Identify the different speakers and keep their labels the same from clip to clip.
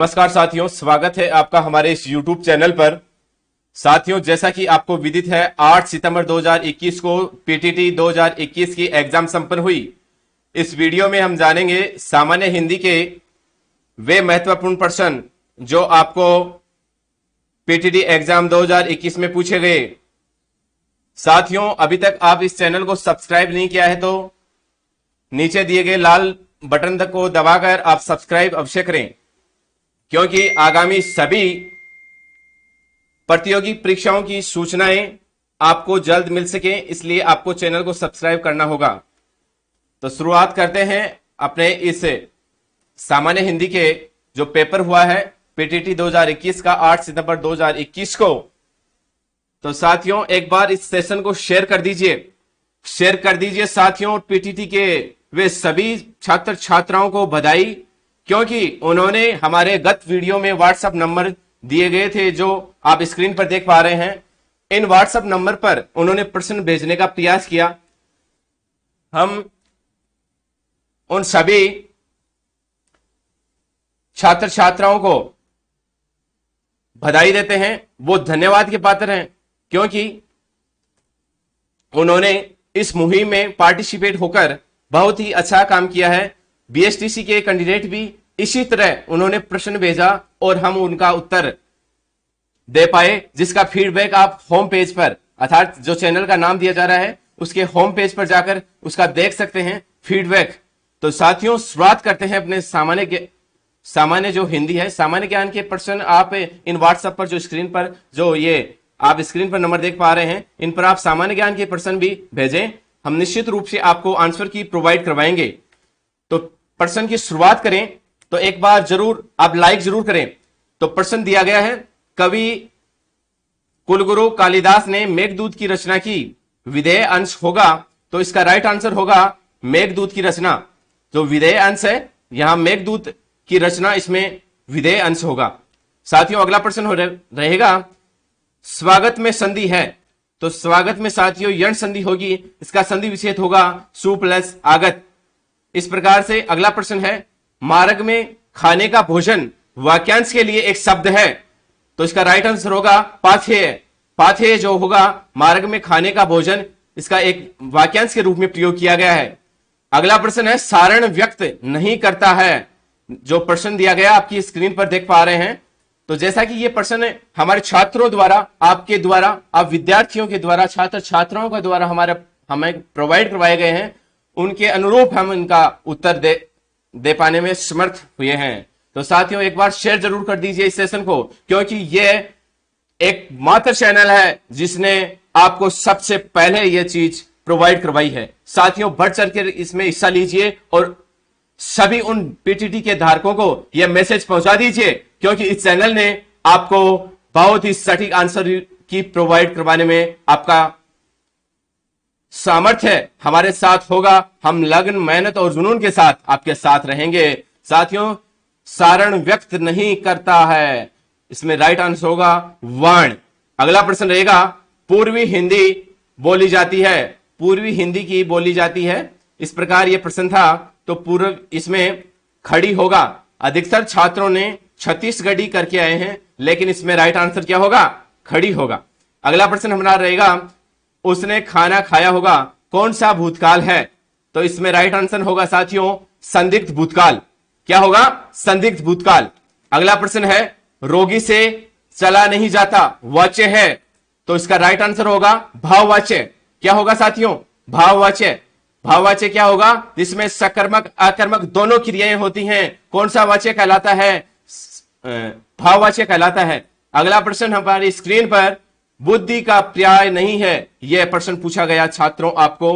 Speaker 1: नमस्कार साथियों, स्वागत है आपका हमारे इस YouTube चैनल पर। साथियों, जैसा कि आपको विदित है, 8 सितंबर 2021 को पीटीटी 2021 की एग्जाम संपन्न हुई। इस वीडियो में हम जानेंगे सामान्य हिंदी के वे महत्वपूर्ण प्रश्न जो आपको पीटीटी एग्जाम 2021 में पूछे गए। साथियों, अभी तक आप इस चैनल को सब्सक्राइब नहीं किया है तो नीचे दिए गए लाल बटन को दबाकर आप सब्सक्राइब अवश्य करें, क्योंकि आगामी सभी प्रतियोगी परीक्षाओं की सूचनाएं आपको जल्द मिल सके, इसलिए आपको चैनल को सब्सक्राइब करना होगा। तो शुरुआत करते हैं अपने इस सामान्य हिंदी के जो पेपर हुआ है पीटीटी 2021 का 8 सितंबर 2021 को। तो साथियों, एक बार इस सेशन को शेयर कर दीजिए साथियों। पीटीटी के वे सभी छात्र छात्राओं को बधाई, क्योंकि उन्होंने हमारे गत वीडियो में व्हाट्सएप नंबर दिए गए थे जो आप स्क्रीन पर देख पा रहे हैं। इन व्हाट्सएप नंबर पर उन्होंने प्रश्न भेजने का प्रयास किया। हम उन सभी छात्र छात्राओं को बधाई देते हैं, वो धन्यवाद के पात्र हैं, क्योंकि उन्होंने इस मुहिम में पार्टिसिपेट होकर बहुत ही अच्छा काम किया है। बीएसटीसी के कैंडिडेट भी इसी तरह उन्होंने प्रश्न भेजा और हम उनका उत्तर दे पाए, जिसका फीडबैक आप होम पेज पर, अर्थात जो चैनल का नाम दिया जा रहा है उसके होम पेज पर जाकर उसका देख सकते हैं फीडबैक। तो साथियों, शुरुआत करते हैं अपने सामान्य जो हिंदी है, सामान्य ज्ञान के प्रश्न। आप इन व्हाट्सएप पर जो स्क्रीन पर जो ये आप स्क्रीन पर नंबर देख पा रहे हैं, इन पर आप सामान्य ज्ञान के प्रश्न भी भेजें। हम निश्चित रूप से आपको आंसर की प्रोवाइड करवाएंगे। तो प्रश्न की शुरुआत करें तो एक बार जरूर आप लाइक जरूर करें। तो प्रश्न दिया गया है, कवि कुलगुरु कालिदास ने मेघदूत की रचना की, विधेय अंश होगा। तो इसका राइट आंसर होगा मेघदूत की रचना। जो विधेय अंश है, यहां मेघदूत की रचना, इसमें विधेय अंश होगा। साथियों, अगला प्रश्न रहेगा, स्वागत में संधि है। तो स्वागत में साथियों यण संधि होगी, इसका संधि विच्छेद होगा सु प्लस आगत। इस प्रकार से अगला प्रश्न है, मार्ग में खाने का भोजन वाक्यांश के लिए एक शब्द है। तो इसका राइट आंसर होगा पाथेय। पाथेय जो होगा मार्ग में खाने का भोजन, इसका एक वाक्यांश के रूप में प्रयोग किया गया है। अगला प्रश्न है, सारण व्यक्त नहीं करता है। जो प्रश्न दिया गया आपकी स्क्रीन पर देख पा रहे हैं। तो जैसा कि ये प्रश्न हमारे छात्रों द्वारा, आपके द्वारा, आप विद्यार्थियों के द्वारा, छात्र छात्राओं के द्वारा हमें प्रोवाइड करवाए गए हैं, उनके अनुरूप हम इनका उत्तर दे पाने में समर्थ हुए हैं। तो साथियों, एक बार शेयर जरूर कर दीजिए इस सेशन को, क्योंकि ये एक मात्र चैनल है जिसने आपको सबसे पहले ये चीज प्रोवाइड करवाई है। साथियों, बढ़ चढ़कर इसमें हिस्सा लीजिए और सभी उन पीटीटी के धारकों को यह मैसेज पहुंचा दीजिए, क्योंकि इस चैनल ने आपको बहुत ही सटीक आंसर की प्रोवाइड करवाने में आपका सामर्थ्य हमारे साथ होगा। हम लगन, मेहनत और जुनून के साथ आपके साथ रहेंगे। साथियों, सारण व्यक्त नहीं करता है, इसमें राइट आंसर होगा वर्ण। अगला प्रश्न रहेगा, पूर्वी हिंदी बोली जाती है। पूर्वी हिंदी की बोली जाती है, इस प्रकार यह प्रश्न था। तो पूर्व, इसमें खड़ी होगा। अधिकतर छात्रों ने छत्तीसगढ़ी करके आए हैं, लेकिन इसमें राइट आंसर क्या होगा? खड़ी होगा। अगला प्रश्न हमारा रहेगा, उसने खाना खाया होगा, कौन सा भूतकाल है? तो इसमें राइट आंसर होगा साथियों संदिग्ध भूतकाल। क्या होगा? संदिग्ध भूतकाल। अगला प्रश्न है, रोगी से चला नहीं जाता वाच्य है। तो इसका राइट आंसर होगा भाववाच्य। क्या होगा साथियों? भाववाच्य। भाववाच्य क्या होगा? जिसमें सकर्मक आकर्मक दोनों क्रियाएं होती हैं। कौन सा वाच्य कहलाता है? भाववाच्य कहलाता है। अगला प्रश्न हमारी स्क्रीन पर, बुद्धि का पर्याय नहीं है, यह प्रश्न पूछा गया छात्रों आपको।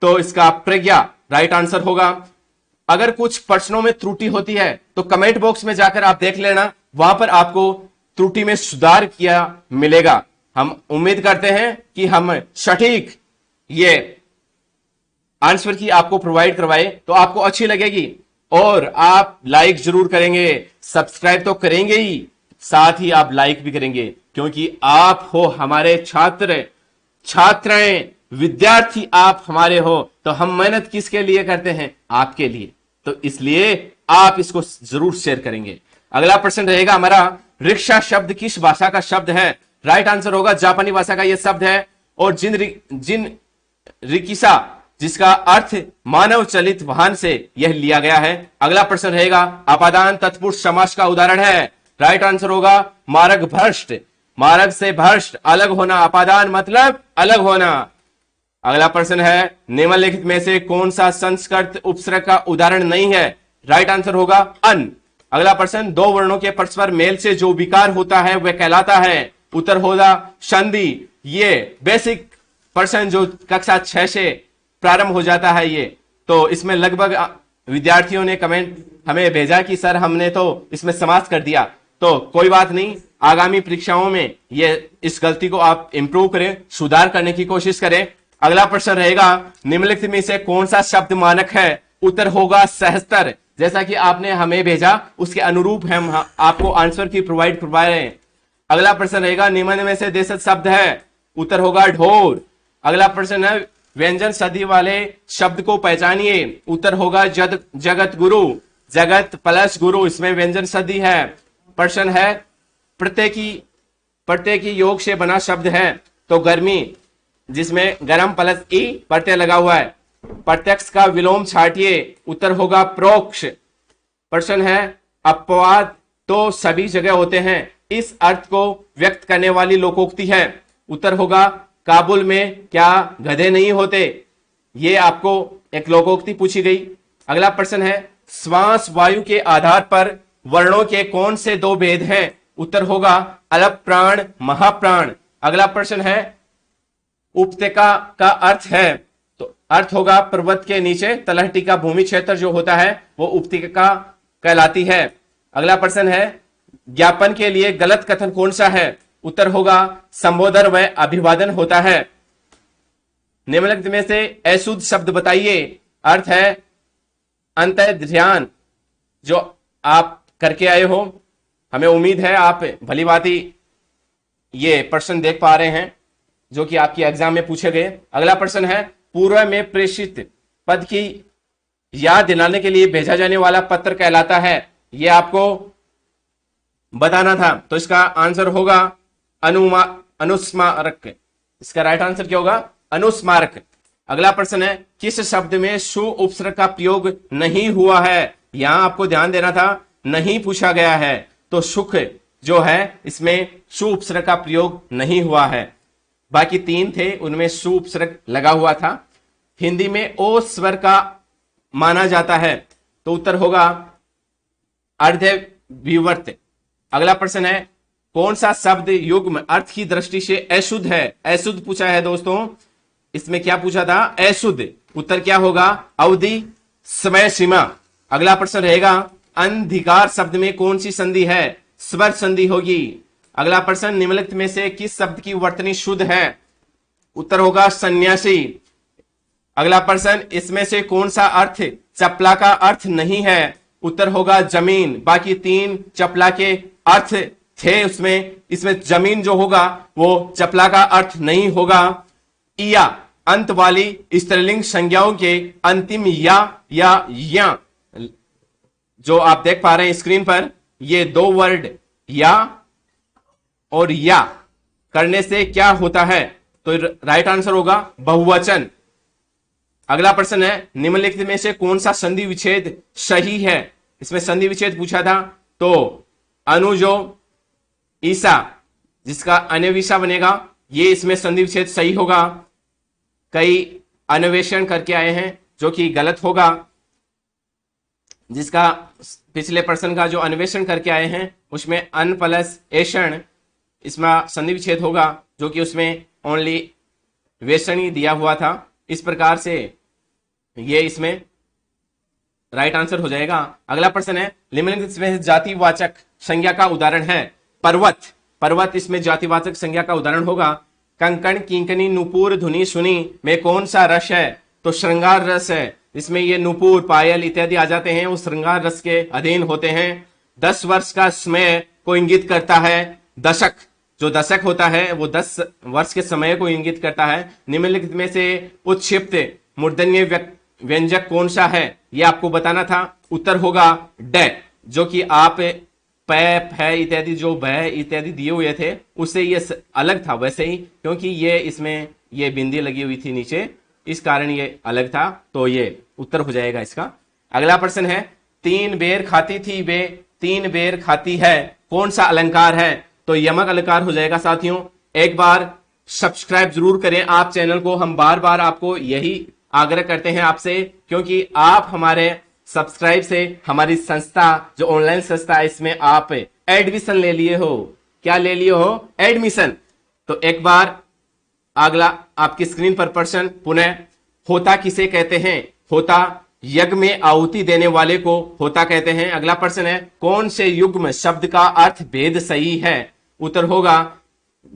Speaker 1: तो इसका प्रज्ञा राइट आंसर होगा। अगर कुछ प्रश्नों में त्रुटि होती है तो कमेंट बॉक्स में जाकर आप देख लेना, वहां पर आपको त्रुटि में सुधार किया मिलेगा। हम उम्मीद करते हैं कि हम सटीक ये आंसर की आपको प्रोवाइड करवाए तो आपको अच्छी लगेगी, और आप लाइक जरूर करेंगे, सब्सक्राइब तो करेंगे ही, साथ ही आप लाइक भी करेंगे, क्योंकि आप हो हमारे छात्राएं, विद्यार्थी आप हमारे हो। तो हम मेहनत किसके लिए करते हैं? आपके लिए। तो इसलिए आप इसको जरूर शेयर करेंगे। अगला प्रश्न रहेगा हमारा, रिक्शा शब्द किस भाषा का शब्द है? राइट आंसर होगा जापानी भाषा का यह शब्द है। और जिन रिकिसा, जिसका अर्थ मानव चलित वाहन से यह लिया गया है। अगला प्रश्न रहेगा, अपादान तत्पुरुष समास का उदाहरण है। राइट आंसर होगा मार्ग भ्रष्ट। मार्ग से भ्रष्ट अलग होना, अपादान मतलब अलग होना। अगला प्रश्न है, निम्नलिखित में से कौन सा संस्कृत उपसर्ग का उदाहरण नहीं है? राइट आंसर होगा अन। अगला प्रश्न, दो वर्णों के परस्पर मेल से जो विकार होता है वह कहलाता है? उत्तर होगा संधि। ये बेसिक प्रश्न जो कक्षा 6 से प्रारंभ हो जाता है ये, तो इसमें लगभग विद्यार्थियों ने कमेंट हमें भेजा कि सर हमने तो इसमें समास कर दिया। तो कोई बात नहीं, आगामी परीक्षाओं में ये इस गलती को आप इंप्रूव करें, सुधार करने की कोशिश करें। अगला प्रश्न रहेगा, निम्नलिखित में से कौन सा शब्द मानक है? उत्तर होगा सहस्त्र। जैसा कि आपने हमें भेजा उसके अनुरूप हम आपको आंसर की प्रोवाइड करवा रहे हैं। अगला प्रश्न रहेगा, निम्न में से देशज शब्द है? उत्तर होगा ढोर। अगला प्रश्न है, व्यंजन सदी वाले शब्द को पहचानिए। उत्तर होगा जगत गुरु। जगत प्लस गुरु, इसमें व्यंजन सदी है। प्रश्न है, प्रत्येकी योग से बना शब्द है? तो गर्मी, जिसमें गरम प्लस ई प्रत्यय लगा हुआ है। प्रत्यक्ष का विलोम छाटिए। उत्तर होगा प्रोक्ष। प्रश्न है, अपवाद तो सभी जगह होते हैं, इस अर्थ को व्यक्त करने वाली लोकोक्ति है? उत्तर होगा काबुल में क्या गधे नहीं होते? ये आपको एक लोकोक्ति पूछी गई। अगला प्रश्न है, श्वास वायु के आधार पर वर्णों के कौन से दो भेद हैं? उत्तर होगा अल्प प्राण महाप्राण। अगला प्रश्न है, उपत्यका का अर्थ है? तो अर्थ होगा पर्वत के नीचे तलहटी का भूमि क्षेत्र जो होता है वो उपत्यका कहलाती है। अगला प्रश्न है, ज्ञापन के लिए गलत कथन कौन सा है? उत्तर होगा संबोधन व अभिवादन होता है। निम्नलिखित में से अशुद्ध शब्द बताइए। अर्थ है अंतर्ध्यान, जो आप करके आए हो। हमें उम्मीद है आप भली भांति ये प्रश्न देख पा रहे हैं जो कि आपकी एग्जाम में पूछे गए। अगला प्रश्न है, पूर्व में प्रेषित पद की याद दिलाने के लिए भेजा जाने वाला पत्र कहलाता है? यह आपको बताना था। तो इसका आंसर होगा अनुस्मारक। इसका राइट आंसर क्या होगा? अनुस्मारक। अगला प्रश्न है, किस शब्द में सु उपसर्ग का प्रयोग नहीं हुआ है? यहां आपको ध्यान देना था, नहीं पूछा गया है। तो सुख जो है इसमें सु उपसर्ग का प्रयोग नहीं हुआ है। बाकी तीन थे उनमें सु उपसर्ग लगा हुआ था। हिंदी में ओ स्वर का माना जाता है, तो उत्तर होगा अर्धविवर्त। अगला प्रश्न है, कौन सा शब्द युग्म अर्थ की दृष्टि से अशुद्ध है? अशुद्ध पूछा है दोस्तों, इसमें क्या पूछा था? अशुद्ध। उत्तर क्या होगा? अवधि समय सीमा। अगला प्रश्न रहेगा, अंधिकार शब्द में कौन सी संधि है? स्वर संधि होगी। अगला प्रश्न, निम्नलिखित में से किस शब्द की वर्तनी शुद्ध है? उत्तर होगा सन्यासी। अगला प्रश्न, इसमें से कौन सा अर्थ चपला का अर्थ नहीं है? उत्तर होगा जमीन। बाकी तीन चपला के अर्थ थे उसमें, इसमें जमीन जो होगा वो चपला का अर्थ नहीं होगा। या अंत वाली स्त्रीलिंग संज्ञाओं के अंतिम या जो आप देख पा रहे हैं स्क्रीन पर, ये दो वर्ड या और या करने से क्या होता है? तो राइट आंसर होगा बहुवचन। अगला प्रश्न है, निम्नलिखित में से कौन सा संधि विच्छेद सही है? इसमें संधि विच्छेद पूछा था, तो अनुजो ईसा, जिसका अन्यविषा बनेगा, ये इसमें संधि विच्छेद सही होगा। कई अन्वेषण करके आए हैं जो कि गलत होगा। जिसका पिछले प्रश्न का जो अन्वेषण करके आए हैं उसमें अन प्लस एषण, इसमें संधि विच्छेद होगा, जो कि उसमें ओनली वेषण ही दिया हुआ था। इस प्रकार से ये इसमें राइट आंसर हो जाएगा। अगला प्रश्न है, निम्नलिखित में जातिवाचक संज्ञा का उदाहरण है? पर्वत। पर्वत इसमें जातिवाचक संज्ञा का उदाहरण होगा। कंकण किंकनी नुपुर धुनी सुनी में कौन सा रस है? तो श्रृंगार रस है। इसमें ये नुपुर पायल इत्यादि आ जाते हैं, वो श्रृंगार रस के अधीन होते हैं। 10 वर्ष का समय को इंगित करता है। दशक, जो दशक होता है वो 10 वर्ष के समय को इंगित करता है। निम्नलिखित में से उत्क्षिप्त मूर्धन्य व्यंजक कौन सा है? ये आपको बताना था। उत्तर होगा ड, जो कि आप पैप है इत्यादि, जो भय इत्यादि दिए हुए थे उससे ये अलग था वैसे ही, क्योंकि ये इसमें ये बिंदी लगी हुई थी नीचे, इस कारण ये अलग था, तो ये उत्तर हो जाएगा इसका। अगला प्रश्न है, 3 बेर खाती थी वे 3 बेर खाती है, कौन सा अलंकार है? तो यमक अलंकार हो जाएगा साथियों। एक बार सब्सक्राइब जरूर करें आप चैनल को, हम बार बार आपको यही आग्रह करते हैं आपसे, क्योंकि आप हमारे सब्सक्राइब से हमारी संस्था जो ऑनलाइन संस्था है इसमें आप एडमिशन ले लिए हो। क्या ले लिए हो? एडमिशन। तो एक बार अगला आपकी स्क्रीन पर प्रश्न पुनः, होता किसे कहते हैं? होता यज्ञ में आहुति देने वाले को होता कहते हैं। अगला प्रश्न है, कौन से युग्म शब्द का अर्थ भेद सही है? उत्तर होगा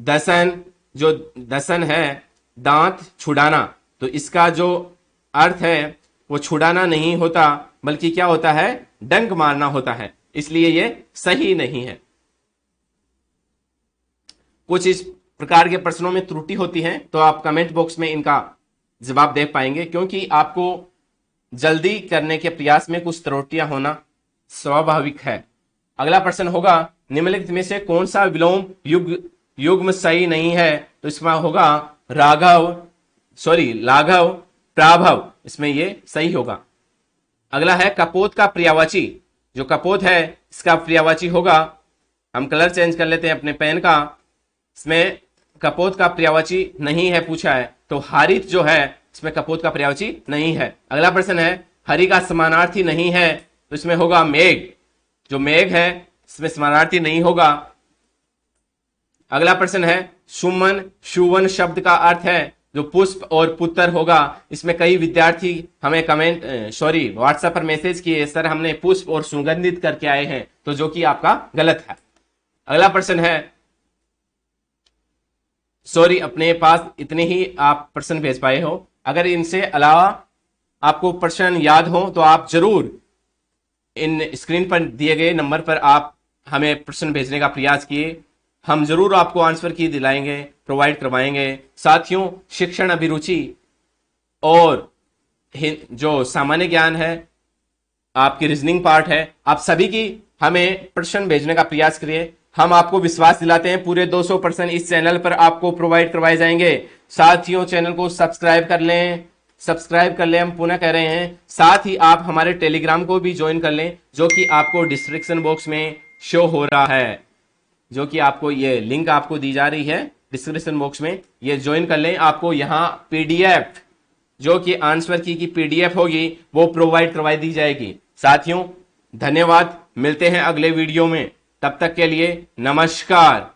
Speaker 1: दसन, जो दसन है दांत छुड़ाना, तो इसका जो अर्थ है वो छुड़ाना नहीं होता बल्कि क्या होता है? डंक मारना होता है, इसलिए ये सही नहीं है। कुछ इस प्रकार के प्रश्नों में त्रुटि होती है तो आप कमेंट बॉक्स में इनका जवाब दे पाएंगे, क्योंकि आपको जल्दी करने के प्रयास में कुछ त्रुटियां होना स्वाभाविक है। अगला प्रश्न होगा, निम्नलिखित में से कौन सा विलोम युग्म सही नहीं है? तो इसमें होगा लाघव प्राभव, इसमें ये सही होगा। अगला है, कपोत का पर्यायवाची, जो कपोत है इसका पर्यायवाची होगा, हम कलर चेंज कर लेते हैं अपने पेन का, इसमें कपोत का पर्यायवाची नहीं है पूछा है, तो हारित जो है इसमें कपोत का पर्यायवाची नहीं है। अगला प्रश्न है, हरि का समानार्थी नहीं है, तो इसमें होगा मेघ, जो मेघ है इसमें समानार्थी नहीं होगा। अगला प्रश्न है, सुमन सुवन शब्द का अर्थ है, जो पुष्प और पुत्र होगा। इसमें कई विद्यार्थी हमें व्हाट्सएप पर मैसेज किए, सर हमने पुष्प और सुगंधित करके आए हैं, तो जो कि आपका गलत है। अगला प्रश्न है, अपने पास इतने ही आप प्रश्न भेज पाए हो, अगर इनसे अलावा आपको प्रश्न याद हो तो आप जरूर इन स्क्रीन पर दिए गए नंबर पर आप हमें प्रश्न भेजने का प्रयास किए, हम जरूर आपको आंसर की दिलाएंगे, प्रोवाइड करवाएंगे। साथियों, शिक्षण अभिरुचि और जो सामान्य ज्ञान है, आपकी रीजनिंग पार्ट है, आप सभी की हमें प्रश्न भेजने का प्रयास करिए। हम आपको विश्वास दिलाते हैं पूरे 200 प्रश्न इस चैनल पर आपको प्रोवाइड करवाए जाएंगे। साथियों, चैनल को सब्सक्राइब कर लें, हम पुनः कह रहे हैं। साथ ही आप हमारे टेलीग्राम को भी ज्वाइन कर लें, जो कि आपको डिस्क्रिप्शन बॉक्स में शो हो रहा है, जो कि आपको ये लिंक आपको दी जा रही है डिस्क्रिप्शन बॉक्स में, ये ज्वाइन कर लें। आपको यहाँ पीडीएफ, जो कि आंसर की पीडीएफ होगी, वो प्रोवाइड करवाई दी जाएगी। साथियों, धन्यवाद, मिलते हैं अगले वीडियो में, तब तक के लिए नमस्कार।